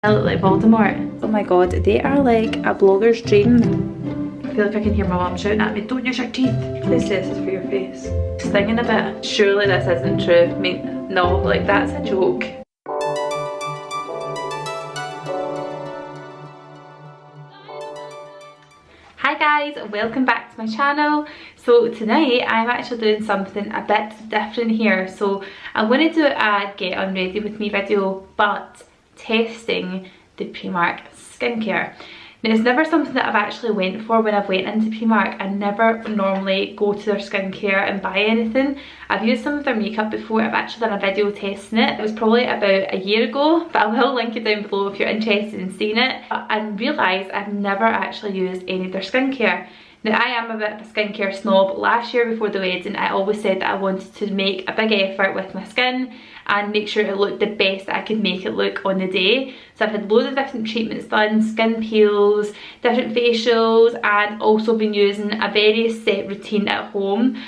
I look like Voldemort. Oh my god, they are like a blogger's dream. I feel like I can hear my mum shouting at me, don't use your teeth. Please say this is for your face. Stinging a bit. Surely this isn't true. I mean, no, like that's a joke. Hi guys, welcome back to my channel. So tonight I'm actually doing something a bit different here. So I'm going to do a get on ready with me video, but testing the Primark skincare. Now it's never something that I've actually went for when I've went into Primark. I never normally go to their skincare and buy anything. I've used some of their makeup before. I've actually done a video testing it. It was probably about a year ago, but I will link it down below if you're interested in seeing it. But I realised I've never actually used any of their skincare. Now I am a bit of a skincare snob. Last year before the wedding I always said that I wanted to make a big effort with my skin and make sure it looked the best that I could make it look on the day. So I've had loads of different treatments done, skin peels, different facials, and also been using a very set routine at home.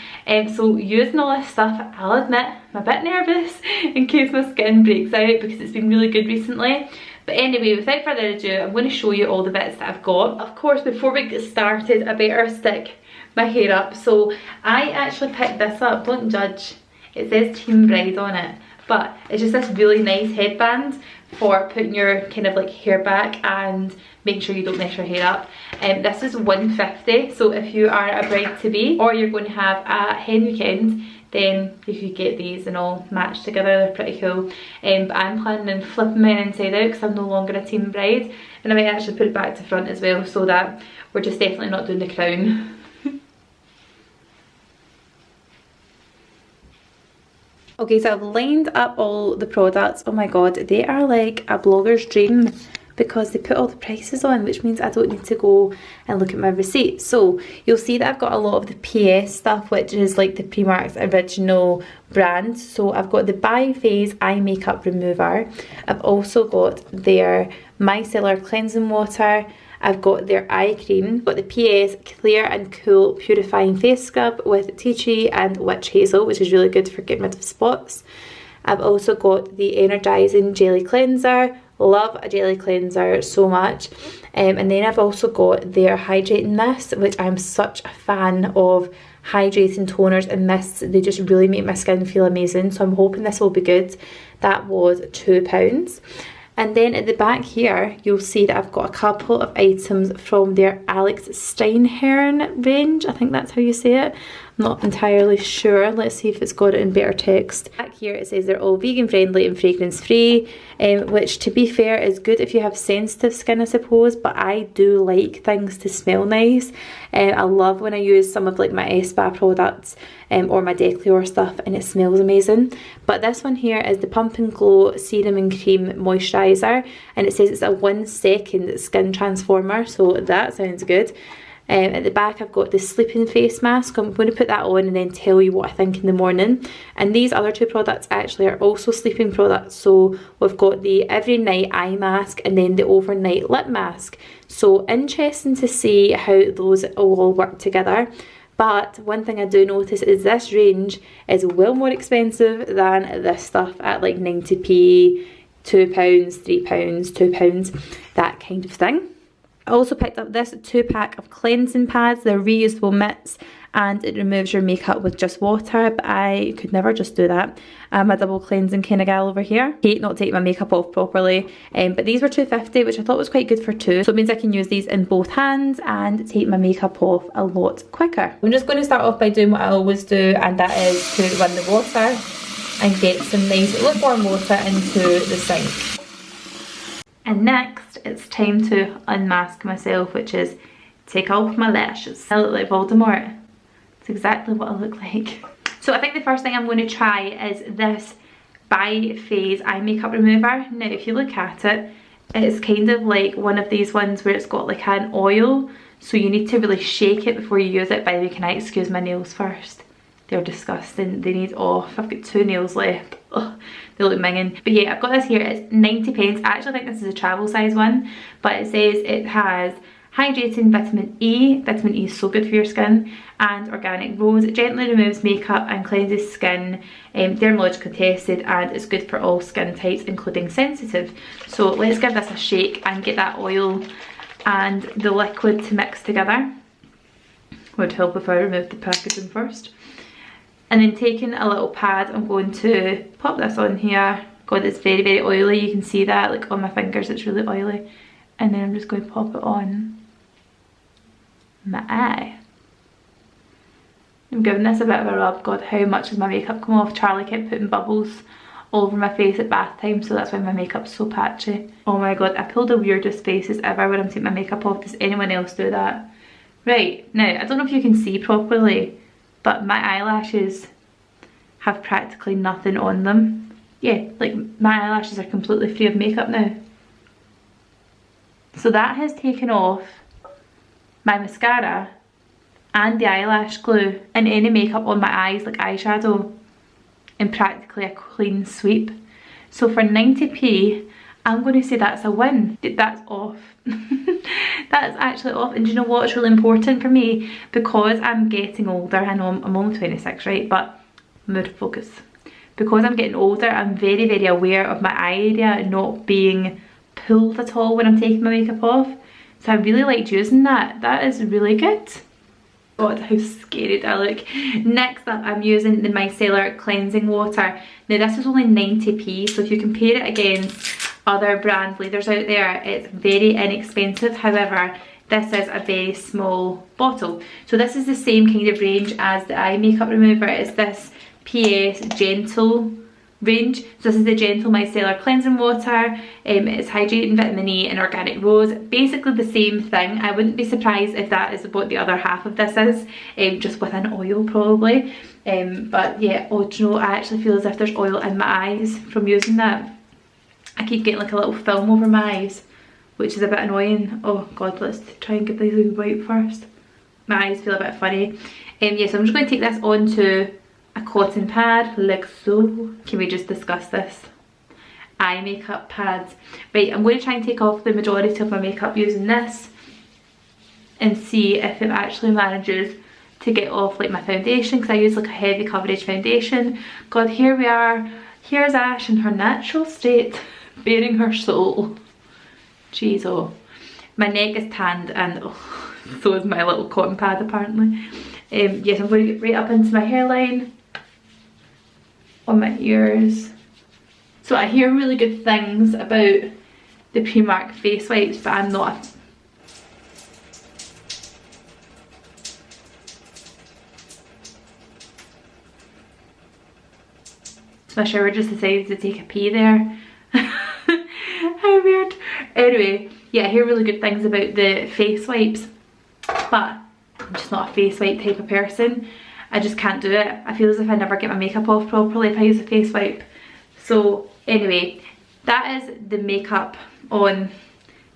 So using all this stuff, I'll admit I'm a bit nervous in case my skin breaks out because it's been really good recently. But anyway, without further ado, I'm going to show you all the bits that I've got. Of course, before we get started, I better stick my hair up. So I actually picked this up, don't judge. It says Team Bride on it. But it's just this really nice headband for putting your kind of like hair back and making sure you don't mess your hair up. This is $1.50, so if you are a bride-to-be or you're going to have a hen weekend, then you could get these and all matched together. They're pretty cool. But I'm planning on flipping mine inside out because I'm no longer a team bride, and I might actually put it back to front as well so that we're just definitely not doing the crown. Okay, so I've lined up all the products. Oh my god, they are like a blogger's dream because they put all the prices on, which means I don't need to go and look at my receipt. So you'll see that I've got a lot of the PS stuff, which is like the Primark's original brand. So I've got the Bi-Phase Eye Makeup Remover. I've also got their Micellar Cleansing Water. I've got their eye cream, got the PS Clear and Cool Purifying Face Scrub with tea tree and witch hazel, which is really good for getting rid of spots. I've also got the Energizing Jelly Cleanser. Love a jelly cleanser so much. And then I've also got their Hydrating Mist, which I'm such a fan of hydrating toners and mists. They just really make my skin feel amazing. So I'm hoping this will be good. That was £2. And then at the back here, you'll see that I've got a couple of items from their Alex Steinhern range. I think that's how you say it. I'm not entirely sure. Let's see if it's got it in better text. Back here it says they're all vegan friendly and fragrance free, which to be fair is good if you have sensitive skin, I suppose, but I do like things to smell nice. I love when I use some of like my Spa products or my Decleor stuff and it smells amazing. But this one here is the Pump and Glow Serum and Cream Moisturiser, and it says it's a 1 second skin transformer, so that sounds good. At the back I've got the sleeping face mask. I'm going to put that on and then tell you what I think in the morning. And these other two products actually are also sleeping products. So we've got the every night eye mask and then the overnight lip mask. So interesting to see how those all work together. But one thing I do notice is this range is well more expensive than this stuff at like 90p, £2, £3, £2, that kind of thing. I also picked up this 2-pack of cleansing pads. They're reusable mitts and it removes your makeup with just water, but I could never just do that. I'm a double cleansing kind of gal over here. Hate not taking my makeup off properly, but these were £2.50, which I thought was quite good for two. So it means I can use these in both hands and take my makeup off a lot quicker. I'm just going to start off by doing what I always do, and that is to run the water and get some nice lukewarm water into the sink. And next, it's time to unmask myself, which is take off my lashes. I look like Voldemort. It's exactly what I look like. So I think the first thing I'm going to try is this Bi-Phase Eye Makeup Remover. Now, if you look at it, it's kind of like one of these ones where it's got like an oil. So you need to really shake it before you use it. By the way, can I excuse my nails first? They're disgusting. They need off. I've got 2 nails left. Ugh, they look minging. But yeah, I've got this here. It's 90p. I actually think this is a travel size one, but it says it has hydrating vitamin E. Vitamin E is so good for your skin. And organic rose. It gently removes makeup and cleanses skin, dermatologically tested, and it's good for all skin types including sensitive. So let's give this a shake and get that oil and the liquid to mix together. Would help if I removed the packaging first. And then taking a little pad, I'm going to pop this on here. God, it's very, very oily. You can see that like on my fingers, it's really oily. And then I'm just going to pop it on my eye. I'm giving this a bit of a rub. God, how much has my makeup come off? Charlie kept putting bubbles all over my face at bath time, so that's why my makeup's so patchy. Oh my god, I pull the weirdest faces ever when I'm taking my makeup off. Does anyone else do that? Right, now, I don't know if you can see properly, but my eyelashes have practically nothing on them. Yeah, like my eyelashes are completely free of makeup now. So that has taken off my mascara and the eyelash glue and any makeup on my eyes like eyeshadow in practically a clean sweep. So for 90p, I'm going to say that's a win. That's off. That's actually off. And do you know what's really important for me? Because I'm getting older, I know I'm only 26, right? But mood focus. Because I'm getting older, I'm very, very aware of my eye area not being pulled at all when I'm taking my makeup off. So I really liked using that. That is really good. God, how scary do I look. Next up, I'm using the micellar cleansing water. Now this is only 90p, so if you compare it against other brand leaders out there, it's very inexpensive. However, this is a very small bottle. So this is the same kind of range as the eye makeup remover. It's this PS Gentle range. So this is the Gentle Micellar Cleansing Water. It's hydrating vitamin E and organic rose. Basically the same thing. I wouldn't be surprised if that is what the other half of this is, just with an oil probably. But yeah, oh, do you know, I actually feel as if there's oil in my eyes from using that. I keep getting like a little film over my eyes, which is a bit annoying. Oh god, let's try and get these a wipe first. My eyes feel a bit funny. Yeah, so I'm just going to take this onto a cotton pad like so. Can we just discuss this? Eye makeup pads. Right, I'm going to try and take off the majority of my makeup using this and see if it actually manages to get off like my foundation, because I use like a heavy coverage foundation. God, here we are. Here's Ash in her natural state, bearing her soul. Jeez, oh. My neck is tanned and oh, so is my little cotton pad apparently. Yes, I'm going to get right up into my hairline, on my ears. So I hear really good things about the Primark face wipes, but I'm not a... So my shower just decided to take a pee there. How weird. Anyway, yeah, I hear really good things about the face wipes, but I'm just not a face wipe type of person. I just can't do it. I feel as if I never get my makeup off properly if I use a face wipe. So anyway, that is the makeup on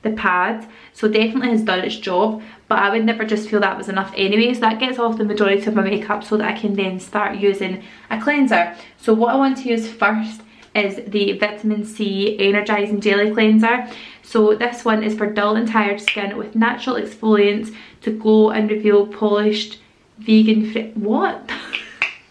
the pad. So definitely has done its job, but I would never just feel that was enough anyway. So that gets off the majority of my makeup so that I can then start using a cleanser. So what I want to use first is the vitamin C energizing jelly cleanser. So this one is for dull and tired skin with natural exfoliants to glow and reveal polished vegan free. What?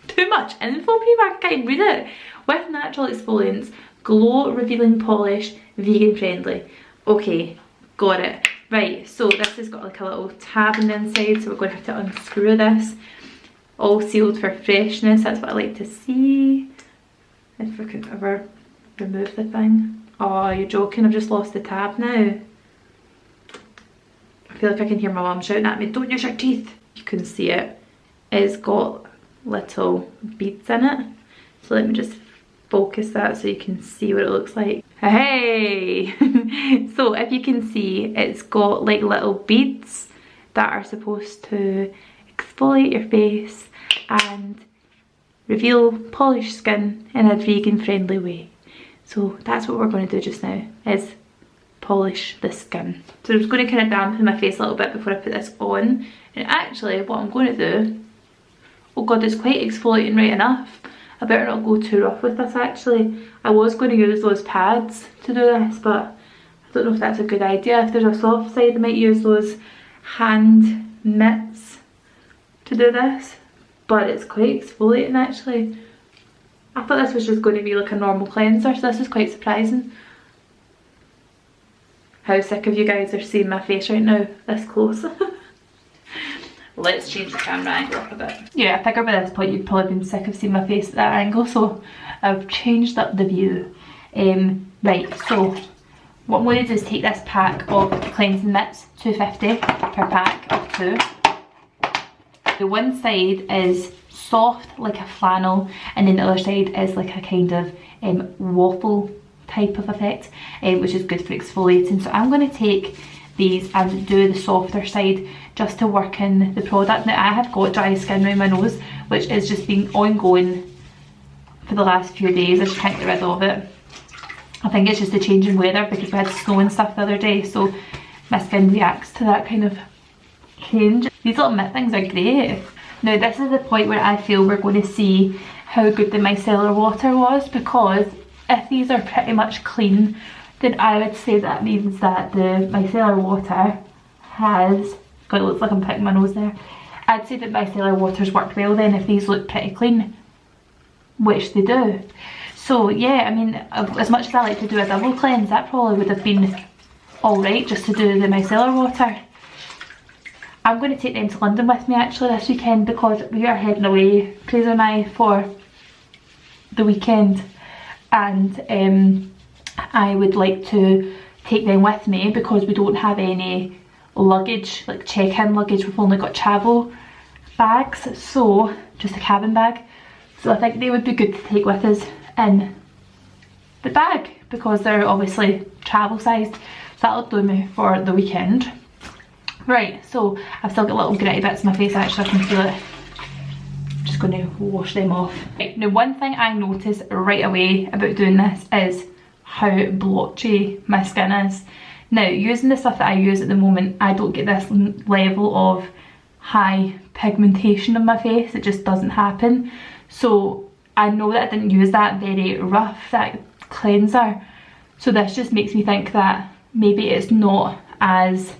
Too much info, people, I can't read it. With natural exfoliants, glow revealing polish, vegan friendly. Okay, got it. Right, so this has got like a little tab on the inside, so we're going to have to unscrew this. All sealed for freshness, that's what I like to see. If we could ever remove the thing. Oh, you're joking, I've just lost the tab now. I feel like I can hear my mum shouting at me, don't use your teeth. You can see it. It's got little beads in it. So let me just focus that so you can see what it looks like. Hey! So if you can see, it's got like little beads that are supposed to exfoliate your face and reveal polished skin in a vegan friendly way. So that's what we're going to do just now, is polish the skin. So I'm just going to kind of dampen my face a little bit before I put this on. And actually what I'm going to do, oh god, it's quite exfoliating right enough. I better not go too rough with this actually. I was going to use those pads to do this, but I Don't know if that's a good idea. If there's a soft side, I might use those hand mitts to do this, but it's quite exfoliating actually. I thought this was just going to be like a normal cleanser, so this is quite surprising. How sick of you guys are seeing my face right now, this close. Let's change the camera angle up a bit. Yeah, I figured by this point you've probably been sick of seeing my face at that angle, so I've changed up the view. Right, so what I'm going to do is take this pack of cleansing mitts, 250 per pack of 2. The one side is soft like a flannel, and then the other side is like a kind of waffle type of effect, which is good for exfoliating. So I'm going to take these and do the softer side just to work in the product. Now I have got dry skin around my nose, which has just been ongoing for the last few days. I just can't get rid of it. I think it's just a change in weather because we had snow and stuff the other day, so my skin reacts to that kind of change. These little mitt things are great. Now this is the point where I feel we're going to see how good the micellar water was, because if these are pretty much clean, then I would say that means that the micellar water has, God, it looks like I'm picking my nose there. I'd say that micellar water's worked well then if these look pretty clean, which they do. So yeah, I mean, as much as I like to do a double cleanse, that probably would have been alright just to do the micellar water. I'm going to take them to London with me actually this weekend, because we are heading away, Fraser and I, for the weekend, and I would like to take them with me because we don't have any luggage, like check-in luggage. We've only got travel bags, so just a cabin bag. So I think they would be good to take with us in the bag because they're obviously travel sized. So that'll do me for the weekend. Right, so I've still got little gritty bits in my face actually, I can feel it. Just going to wash them off. Right, now one thing I noticed right away about doing this is how blotchy my skin is. Now, using the stuff that I use at the moment, I don't get this level of high pigmentation on my face. It just doesn't happen. So I know that I didn't use that very rough, that cleanser. So this just makes me think that maybe it's not as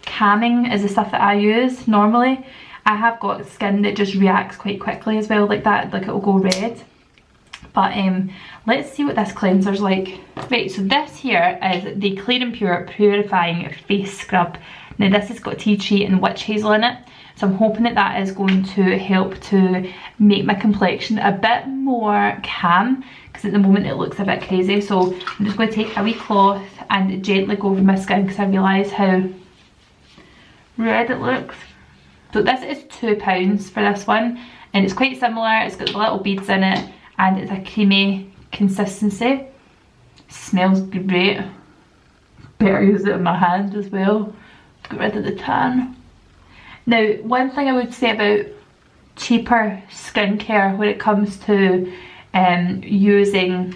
calming as the stuff that I use normally. I have got skin that just reacts quite quickly as well, like that, like it'll go red. But let's see what this cleanser's like. Right, so this here is the Clear and Pure Purifying Face Scrub. Now this has got tea tree and witch hazel in it, so I'm hoping that that is going to help to make my complexion a bit more calm, because at the moment it looks a bit crazy. So I'm just going to take a wee cloth and gently go over my skin because I realise how red it looks. So this is £2 for this one, and it's quite similar. It's got the little beads in it and it's a creamy consistency. Smells great. Better use it in my hand as well to get rid of the tan. Now, one thing I would say about cheaper skincare when it comes to using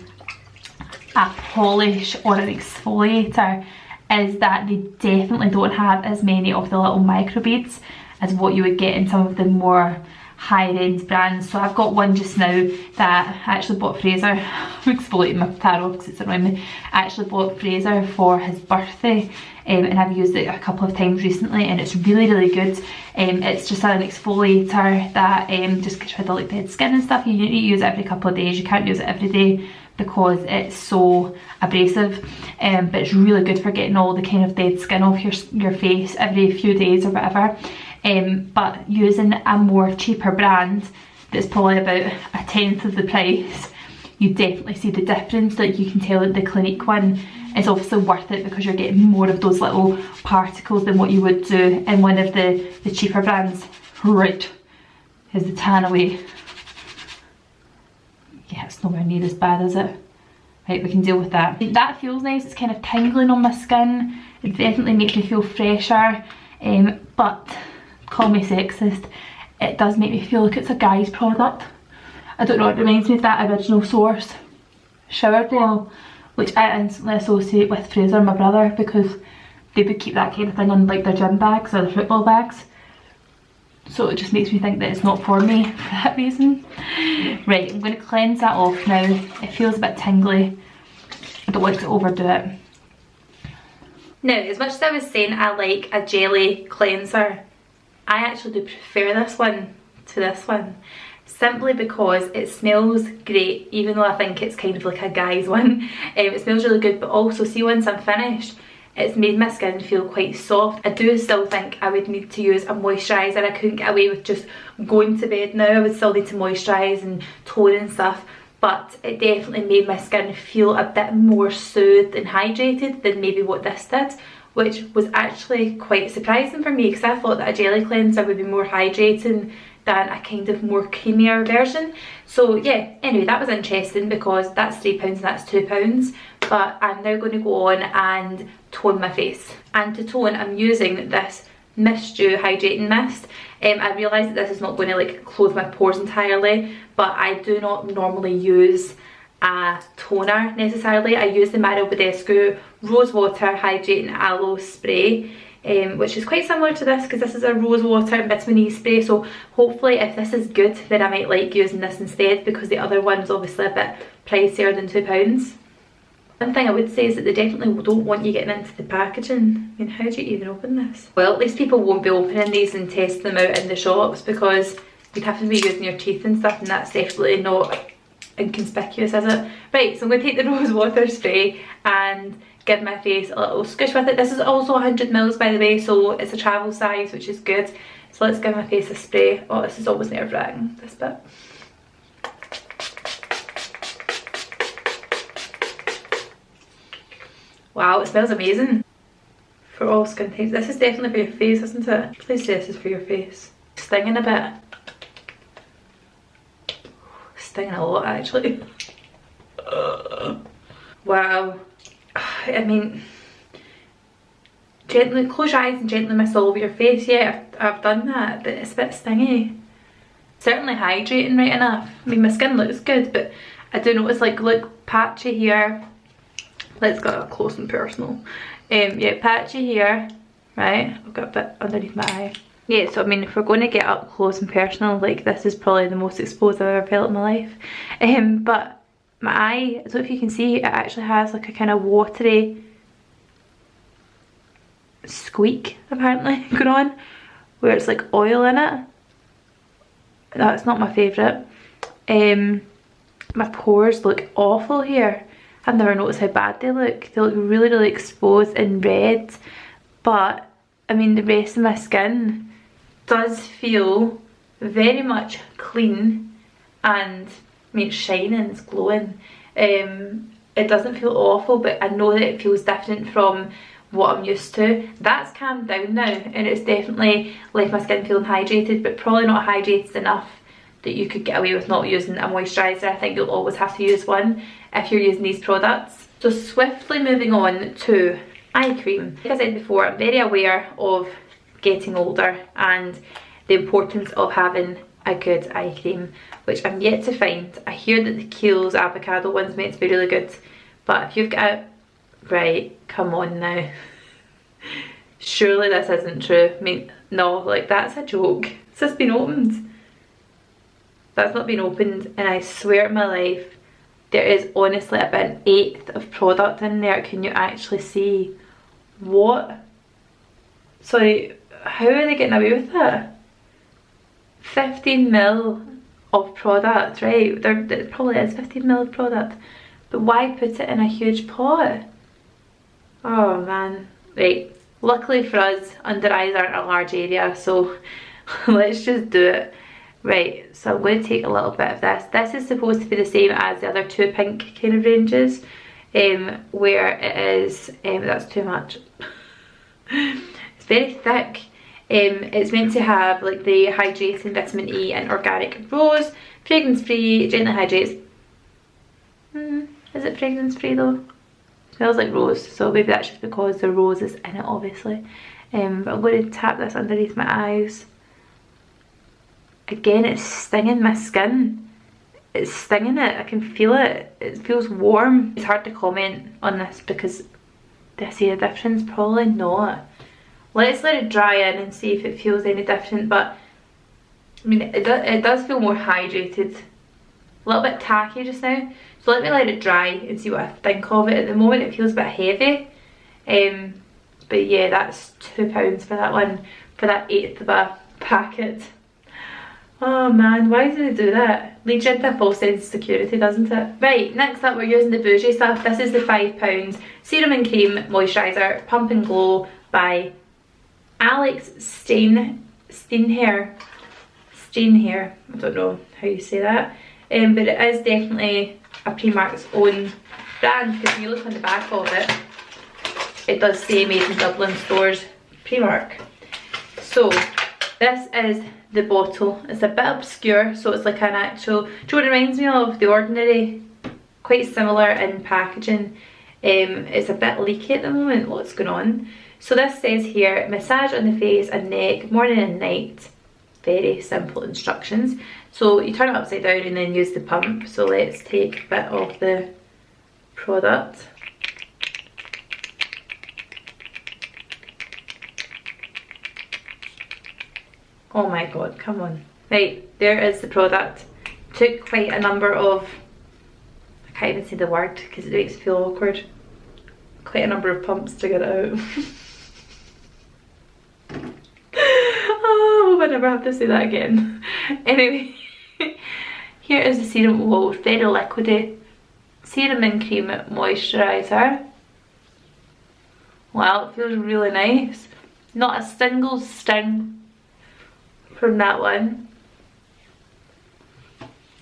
a polish or an exfoliator is that they definitely don't have as many of the little microbeads as what you would get in some of the more higher-end brands. So I've got one just now that I actually bought Fraser. I'm exfoliating my taro because it's annoying me. I actually bought Fraser for his birthday, and I've used it a couple of times recently, and it's really, really good. It's just an exfoliator that just gets rid of like dead skin and stuff. You need to use it every couple of days. You can't use it every day because it's so abrasive, but it's really good for getting all the kind of dead skin off your face every few days or whatever. But using a more cheaper brand that's probably about 1/10 of the price, you definitely see the difference. Like you can tell that the Clinique one is obviously worth it because you're getting more of those little particles than what you would do in one of the cheaper brands. Right, here's the tan away. Yeah, it's nowhere near as bad, is it? Right, we can deal with that. That feels nice. It's kind of tingling on my skin. It definitely makes me feel fresher, but call me sexist, it does make me feel like it's a guy's product. I don't know, it reminds me of that Original Source shower gel, which I instantly associate with Fraser and my brother because they would keep that kind of thing on like their gym bags or their football bags. So it just makes me think that it's not for me for that reason. Right, I'm going to cleanse that off now. It feels a bit tingly. I don't want to overdo it. Now, as much as I was saying I like a jelly cleanser, I actually do prefer this one to this one. Simply because it smells great, even though I think it's kind of like a guy's one. It smells really good, but also see once I'm finished, it's made my skin feel quite soft. I do still think I would need to use a moisturiser. I couldn't get away with just going to bed now. I would still need to moisturise and tone and stuff. But it definitely made my skin feel a bit more soothed and hydrated than maybe what this did, which was actually quite surprising for me because I thought that a jelly cleanser would be more hydrating than a kind of more creamier version. So yeah, anyway, that was interesting because that's £3 and that's £2. But I'm now going to go on and tone my face. And to tone, I'm using this Mist Dew Hydrating Mist. I realise that this is not going to like close my pores entirely, but I do not normally use a toner necessarily. I use the Mario Badescu Rose Water Hydrating Aloe Spray, which is quite similar to this because this is a rose water and vitamin E spray. So hopefully if this is good, then I might like using this instead because the other one's obviously a bit pricier than £2. One thing I would say is that they definitely don't want you getting into the packaging. I mean, how do you even open this? Well, at least people won't be opening these and testing them out in the shops because you'd have to be using your teeth and stuff, and that's definitely not inconspicuous, is it? Right, so I'm going to take the rose water spray and give my face a little squish with it. This is also 100ml by the way, so it's a travel size, which is good. So let's give my face a spray. Oh, this is always nerve-wracking, this bit. Wow, it smells amazing. For all skin types. This is definitely for your face, isn't it? Please say this is for your face. Stinging a bit. Stinging a lot actually. Wow. I mean, gently close your eyes and gently mist all over your face. Yeah, I've done that, but it's a bit stingy. Certainly hydrating right enough. I mean, my skin looks good, but I do notice, like, look, patchy here. Let's go up close and personal. Yeah, patchy here, right? I've got a bit underneath my eye. Yeah, so I mean, if we're going to get up close and personal, like, this is probably the most exposed I've ever felt in my life. But my eye, so if you can see, it actually has like a kind of watery squeak apparently going on, where it's like oil in it. That's not my favourite. My pores look awful here. I've never noticed how bad they look. They look really, really exposed and red. But, I mean, the rest of my skin does feel very much clean and, I mean, it's shining, it's glowing. It doesn't feel awful, but I know that it feels different from what I'm used to. That's calmed down now, and it's definitely left my skin feeling hydrated, but probably not hydrated enough that you could get away with not using a moisturiser. I think you'll always have to use one if you're using these products. So swiftly moving on to eye cream. Like I said before, I'm very aware of getting older and the importance of having a good eye cream, which I'm yet to find. I hear that the Kiehl's avocado one's meant to be really good, but if you've got a... Right, come on now. Surely this isn't true. I mean, no, like, that's a joke. Has this been opened? That's not been opened, and I swear to my life, there is honestly about an eighth of product in there. Can you actually see? What? Sorry, how are they getting away with that? 15ml of product, right? There probably is 15ml of product, but why put it in a huge pot? Oh man. Right, luckily for us, under eyes aren't a large area, so let's just do it. Right, so I'm going to take a little bit of this. This is supposed to be the same as the other two pink kind of ranges, where it is, that's too much. It's very thick. It's meant to have like the hydrating vitamin E and organic rose, fragrance free, gently hydrates. Is it fragrance free though? Smells like rose, so maybe that's just because the rose is in it obviously. But I'm going to tap this underneath my eyes. Again, it's stinging my skin. It's stinging it, I can feel it. It feels warm. It's hard to comment on this because do I see a difference? Probably not. Let's let it dry in and see if it feels any different, but I mean, it does feel more hydrated. A little bit tacky just now. So let me let it dry and see what I think of it. At the moment it feels a bit heavy. But yeah, that's £2 for that one, for that eighth of a packet. Oh man, why did they do that? Leads you into a false sense of security, doesn't it? Right, next up we're using the bougie stuff. This is the £5 Serum and Cream Moisturiser Pump and Glow by Alex Steinhair. I don't know how you say that. But it is definitely a Primark's own brand, because when you look on the back of it, it does say made in Dublin stores Primark. So this is the bottle. It's a bit obscure, so it's like an actual, do you know what it reminds me of? The Ordinary. Quite similar in packaging. It's a bit leaky at the moment. What's going on? So this says here, massage on the face and neck morning and night. Very simple instructions. So you turn it upside down and then use the pump. So let's take a bit of the product. Oh my god, come on. Right, there is the product. Took quite a number of, I can't even say the word because it makes me feel awkward. Quite a number of pumps to get it out. Oh, I hope I never have to say that again. Anyway, here is the serum. Whoa, very liquidy. Serum and Cream Moisturiser. Wow, it feels really nice. Not a single sting from that one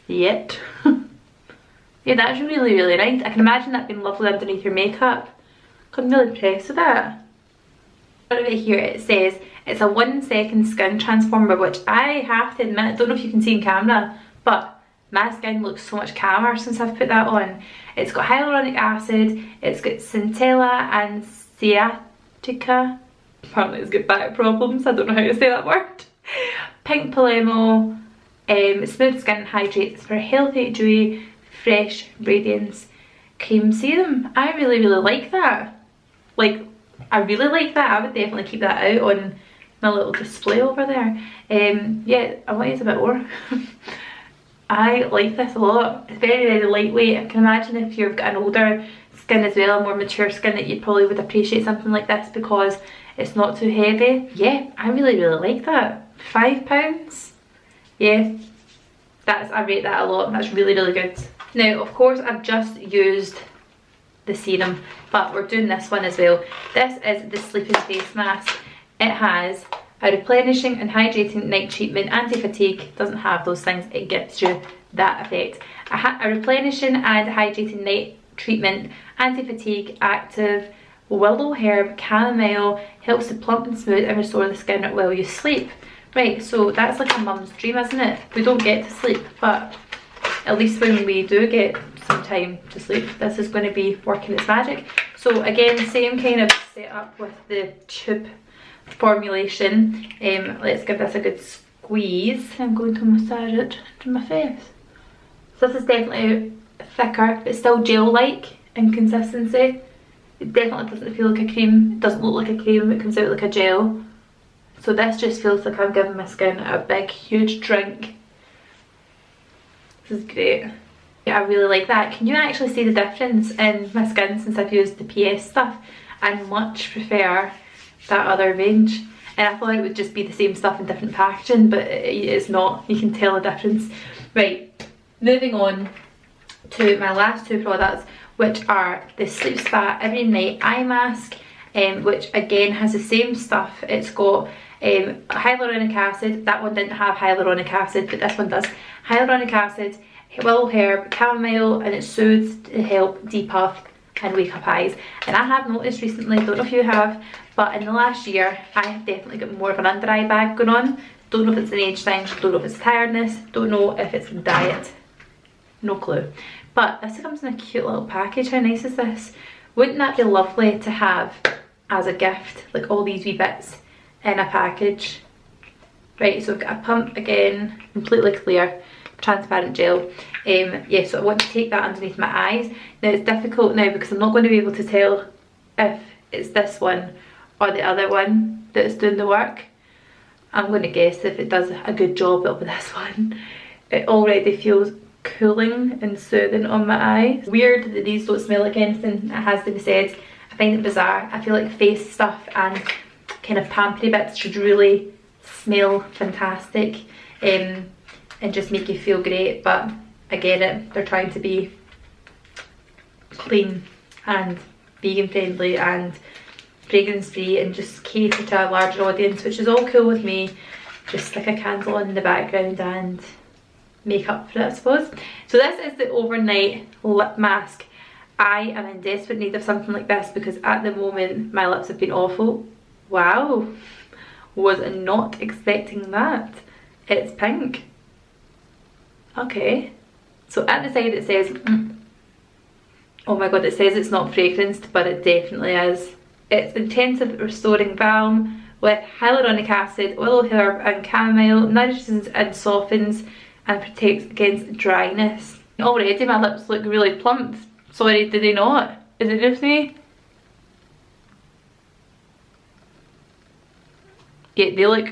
yet. Yeah, that's really, really nice. I can imagine that being lovely underneath your makeup. I'm really impressed with that. Right here it says it's a 1 second skin transformer, which I have to admit, I don't know if you can see in camera, but my skin looks so much calmer since I've put that on. It's got hyaluronic acid, it's got centella and sciatica. Apparently it's got back problems, I don't know how to say that word. Pink Palermo, smooth skin hydrates for healthy, dewy, fresh radiance cream serum. I really, really like that. Like, I really like that. I would definitely keep that out on my little display over there. Yeah, I want to use a bit more. I like this a lot. It's very, very lightweight. I can imagine if you've got an older skin as well, a more mature skin, that you probably would appreciate something like this because it's not too heavy. Yeah, I really, really like that. £5. Yeah, I rate that a lot. That's really, really good. Now, of course, I've just used the serum, but we're doing this one as well. This is the Sleeping Face Mask. It has a replenishing and hydrating night treatment, anti-fatigue. Doesn't have those things, it gives you that effect. A replenishing and hydrating night treatment, anti-fatigue, active, willow herb, chamomile, helps to plump and smooth and restore the skin while you sleep. Right, so that's like a mum's dream, isn't it? We don't get to sleep, but at least when we do get some time to sleep, this is going to be working its magic. So again, same kind of setup with the tube formulation. Let's give this a good squeeze. I'm going to massage it to my face. So this is definitely thicker, but still gel-like in consistency. It definitely doesn't feel like a cream. It doesn't look like a cream, it comes out like a gel. So this just feels like I'm giving my skin a big, huge drink. This is great. Yeah, I really like that. Can you actually see the difference in my skin since I've used the PS stuff? I much prefer that other range. And I thought it would just be the same stuff in different packaging, but it's not. You can tell the difference. Right, moving on to my last two products, which are the Sleep Spa Every Night Eye Mask, which again has the same stuff. It's got hyaluronic acid. That one didn't have hyaluronic acid, but this one does. Hyaluronic acid, willow herb, chamomile, and it soothes to help depuff and wake up eyes. And I have noticed recently, don't know if you have, but in the last year I have definitely got more of an under eye bag going on. Don't know if it's an age thing, don't know if it's tiredness, don't know if it's diet, no clue. But this comes in a cute little package. How nice is this? Wouldn't that be lovely to have as a gift, like all these wee bits in a package? Right, so I've got a pump again, completely clear, transparent gel. Yeah, so I want to take that underneath my eyes. Now it's difficult now because I'm not going to be able to tell if it's this one or the other one that's doing the work. I'm going to guess if it does a good job, it'll be this one. It already feels cooling and soothing on my eyes. Weird that these don't smell like anything, it has to be said. I find it bizarre. I feel like face stuff and kind of pampery bits should really smell fantastic and just make you feel great, but I get it. They're trying to be clean and vegan friendly and fragrance free and just cater to a larger audience, which is all cool with me. Just stick a candle on in the background and make up for it, I suppose. So this is the overnight lip mask. I am in desperate need of something like this because at the moment my lips have been awful. Wow, was not expecting that. It's pink. Okay, so at the side it says, oh my god, it says it's not fragranced, but it definitely is. It's intensive restoring balm with hyaluronic acid, oil of herb and chamomile, nourishes and softens and protects against dryness. Already my lips look really plump. Sorry, did they not? Is it just me? Yeah, they look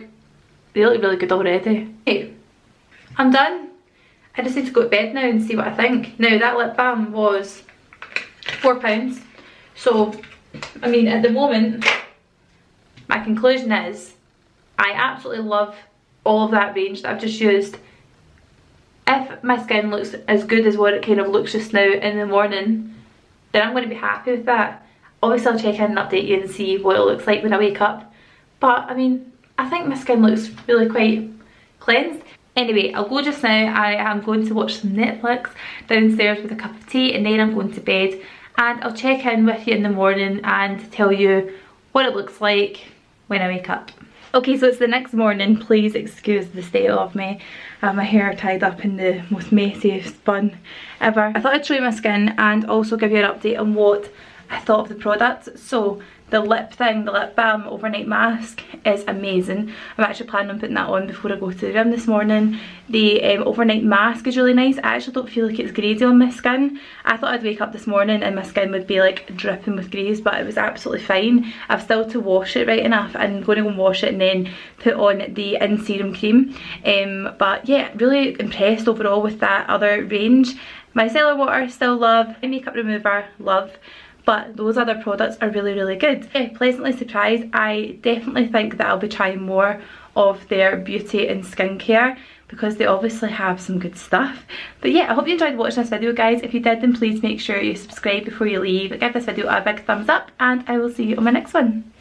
really good already. Okay, I'm done. I just need to go to bed now and see what I think. Now that lip balm was £4. So, I mean, at the moment, my conclusion is I absolutely love all of that range that I've just used. If my skin looks as good as what it kind of looks just now in the morning, then I'm going to be happy with that. Obviously I'll check in and update you and see what it looks like when I wake up. But I mean, I think my skin looks really quite cleansed. Anyway, I'll go just now. I am going to watch some Netflix downstairs with a cup of tea and then I'm going to bed. And I'll check in with you in the morning and tell you what it looks like when I wake up. Okay, so it's the next morning. Please excuse the state of me. I have my hair tied up in the most messiest bun ever. I thought I'd show you my skin and also give you an update on what I thought of the products. So the lip thing, the lip balm overnight mask is amazing. I'm actually planning on putting that on before I go to the gym this morning. The overnight mask is really nice. I actually don't feel like it's greasy on my skin. I thought I'd wake up this morning and my skin would be like dripping with grease, but it was absolutely fine. I've still to wash it right enough. I'm going to go and wash it and then put on the in serum cream. But yeah, really impressed overall with that other range. Micellar water, still love. My makeup remover, love. But those other products are really good. Yeah, pleasantly surprised. I definitely think that I'll be trying more of their beauty and skincare because they obviously have some good stuff. But yeah, I hope you enjoyed watching this video, guys. If you did, then please make sure you subscribe before you leave. Give this video a big thumbs up and I will see you on my next one.